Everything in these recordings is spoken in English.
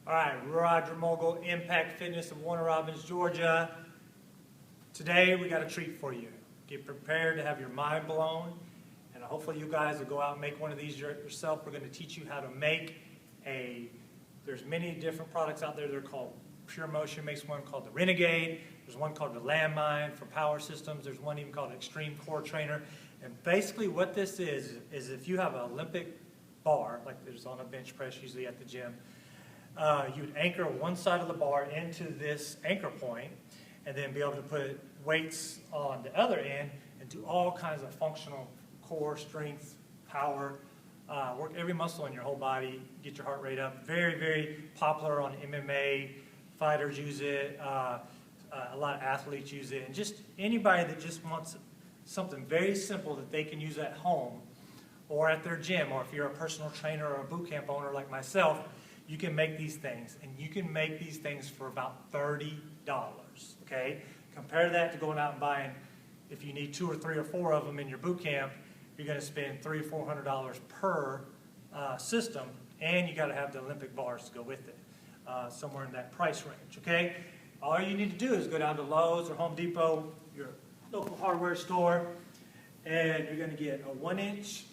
All right, Roger Mogul, Impact Fitness of Warner Robins, Georgia. Today we got a treat for you. Get prepared to have your mind blown, and hopefully you guys will go out and make one of these yourself. We're going to teach you how to make there's many different products out there. They're called Pure Motion makes one called the Renegade. There's one called the Landmine for power systems. There's one even called Extreme Core Trainer. And basically what this is if you have an Olympic bar, like there's on a bench press usually at the gym, you would anchor one side of the bar into this anchor point and then be able to put weights on the other end and do all kinds of functional core strength, power, work every muscle in your whole body, get your heart rate up. Very, very popular on MMA. Fighters use it. A lot of athletes use it. And just anybody that just wants something very simple that they can use at home or at their gym, or if you're a personal trainer or a boot camp owner like myself, you can make these things. And you can make these things for about $30, okay? Compare that to going out and buying, if you need 2 or 3 or 4 of them in your boot camp, you're going to spend $300 or $400 per system, and you got to have the Olympic bars to go with it, somewhere in that price range, okay? All you need to do is go down to Lowe's or Home Depot, your local hardware store, and you're going to get a 1-inch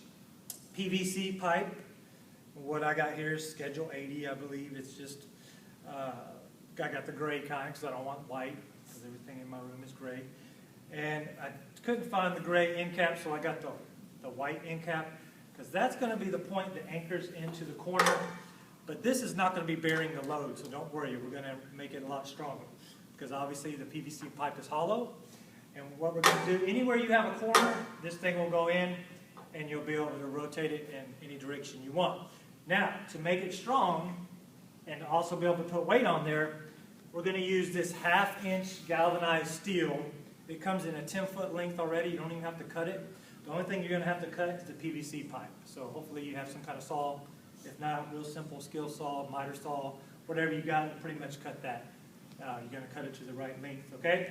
PVC pipe. What I got here is Schedule 80, I believe. It's just, I got the gray kind because I don't want white, because everything in my room is gray. And I couldn't find the gray end cap, so I got the white end cap, because that's going to be the point that anchors into the corner. But this is not going to be bearing the load, so don't worry. We're going to make it a lot stronger, because obviously the PVC pipe is hollow. And what we're going to do, anywhere you have a corner, this thing will go in, and you'll be able to rotate it in any direction you want. Now, to make it strong, and also be able to put weight on there, we're going to use this 1/2-inch galvanized steel. It comes in a 10-foot length already. You don't even have to cut it. The only thing you're going to have to cut is the PVC pipe. So hopefully you have some kind of saw. If not, real simple skill saw, miter saw, whatever you got, pretty much cut that. You're going to cut it to the right length, okay?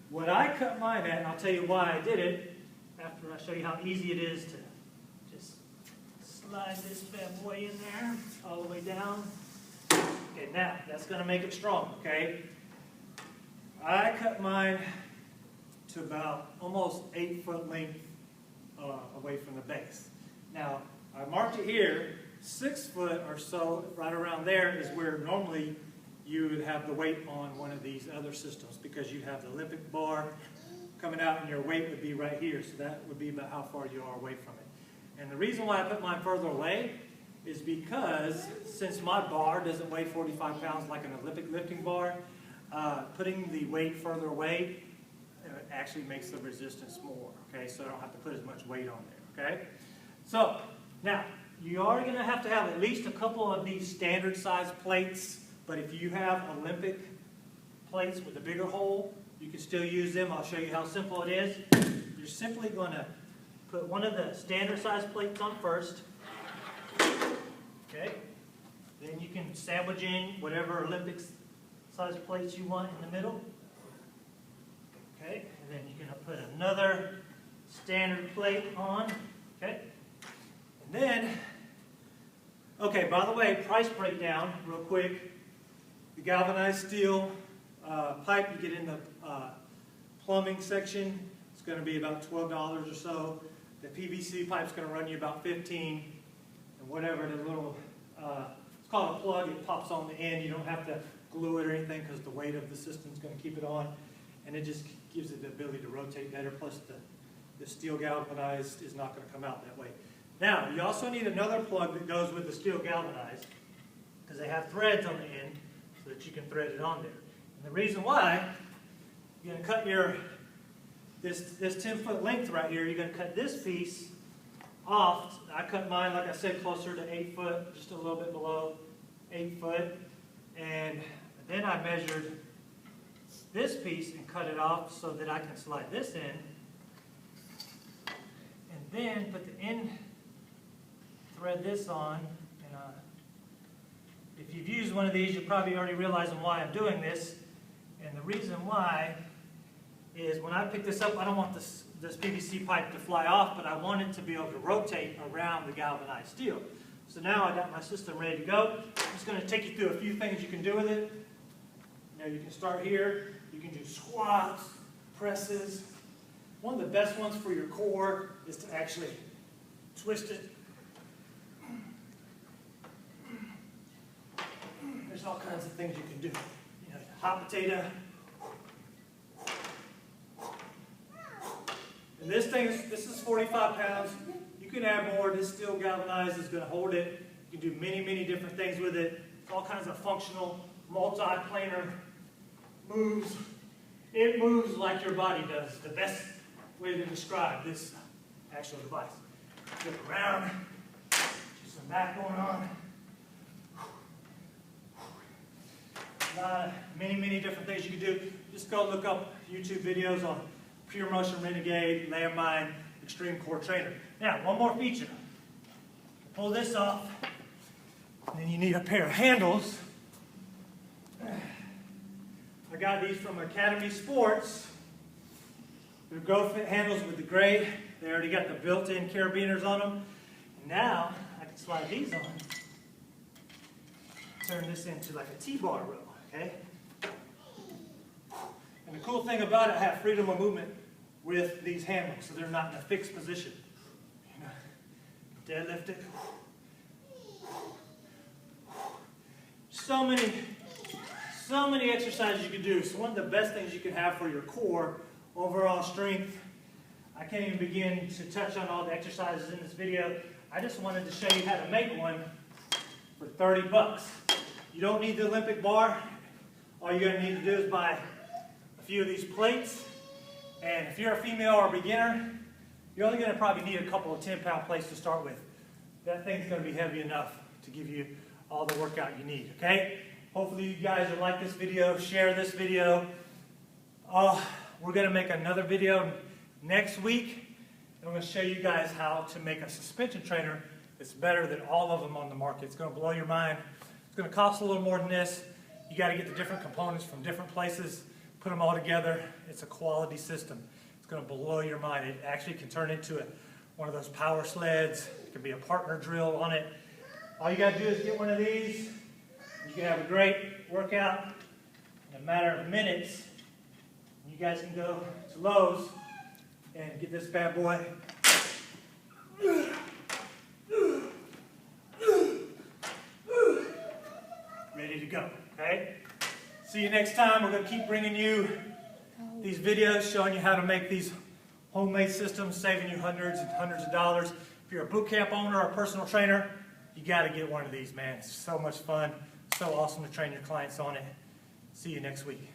What I cut mine at, and I'll tell you why I did it, after I show you how easy it is to just slide this bad boy in there, all the way down. Okay, now, that's going to make it strong, okay? I cut mine to about almost 8-foot length away from the base. Now, I marked it here, 6 foot or so, right around there is where normally you would have the weight on one of these other systems, because you have the Olympic bar coming out and your weight would be right here. So that would be about how far you are away from it. And the reason why I put mine further away is because since my bar doesn't weigh 45 pounds like an Olympic lifting bar, putting the weight further away actually makes the resistance more, okay? So I don't have to put as much weight on there, okay? So, now, you are going to have at least a couple of these standard size plates, but if you have Olympic plates with a bigger hole, you can still use them. I'll show you how simple it is. You're simply going to put one of the standard size plates on first, okay? Then you can sandwich in whatever Olympic size plates you want in the middle. Okay, and then you're going to put another standard plate on, okay? And then, okay, by the way, price breakdown, real quick. The galvanized steel pipe you get in the plumbing section, it's going to be about $12 or so. The PVC pipe is going to run you about $15, and whatever the little, it's called a plug, it pops on the end. You don't have to glue it or anything because the weight of the system is going to keep it on. And it just gives it the ability to rotate better, plus the steel galvanized is not going to come out that way. Now, you also need another plug that goes with the steel galvanized, because they have threads on the end so that you can thread it on there. And the reason why, you're going to cut this 10-foot length right here, you're going to cut this piece off. I cut mine, like I said, closer to 8 foot, just a little bit below 8 foot. And then I measured this piece and cut it off so that I can slide this in, and then put the end, thread this on. And if you've used one of these, you're probably already realizing why I'm doing this. And the reason why is when I pick this up, I don't want this PVC pipe to fly off, but I want it to be able to rotate around the galvanized steel. So now I got my system ready to go. I'm just going to take you through a few things you can do with it. You know, you can start here. You can do squats, presses. One of the best ones for your core is to actually twist it. There's all kinds of things you can do. You know, hot potato. And this is 45 pounds. You can add more. This steel galvanized is going to hold it. You can do many, many different things with it. All kinds of functional, multi-planar moves. It moves like your body does. The best way to describe this actual device. Flip around. Get some back going on. Many, many different things you can do. Just go look up YouTube videos on Pure Motion Renegade, Landmine, Extreme Core Trainer. Now, one more feature. Pull this off, and then you need a pair of handles. I got these from Academy Sports. They're GoFit handles with the gray. They already got the built-in carabiners on them. And now, I can slide these on. Turn this into like a T-bar row, okay? And the cool thing about it, I have freedom of movement with these handles, so they're not in a fixed position. You know, deadlift it. So many exercises you can do. So one of the best things you can have for your core, overall strength. I can't even begin to touch on all the exercises in this video. I just wanted to show you how to make one for 30 bucks. You don't need the Olympic bar. All you're going to need to do is buy a few of these plates. And if you're a female or a beginner, you're only going to probably need a couple of 10-pound plates to start with. That thing's going to be heavy enough to give you all the workout you need, okay? Hopefully you guys will like this video, share this video. We're going to make another video next week. And I'm going to show you guys how to make a suspension trainer that's better than all of them on the market. It's going to blow your mind. It's going to cost a little more than this. You got to get the different components from different places, put them all together. It's a quality system. It's going to blow your mind. It actually can turn into one of those power sleds. It can be a partner drill on it. All you got to do is get one of these. You can have a great workout in a matter of minutes. You guys can go to Lowe's and get this bad boy. Ready to go, okay? See you next time. We're going to keep bringing you these videos showing you how to make these homemade systems, saving you hundreds and hundreds of dollars. If you're a boot camp owner or a personal trainer, you got to get one of these, man. It's so much fun. So awesome to train your clients on it. See you next week.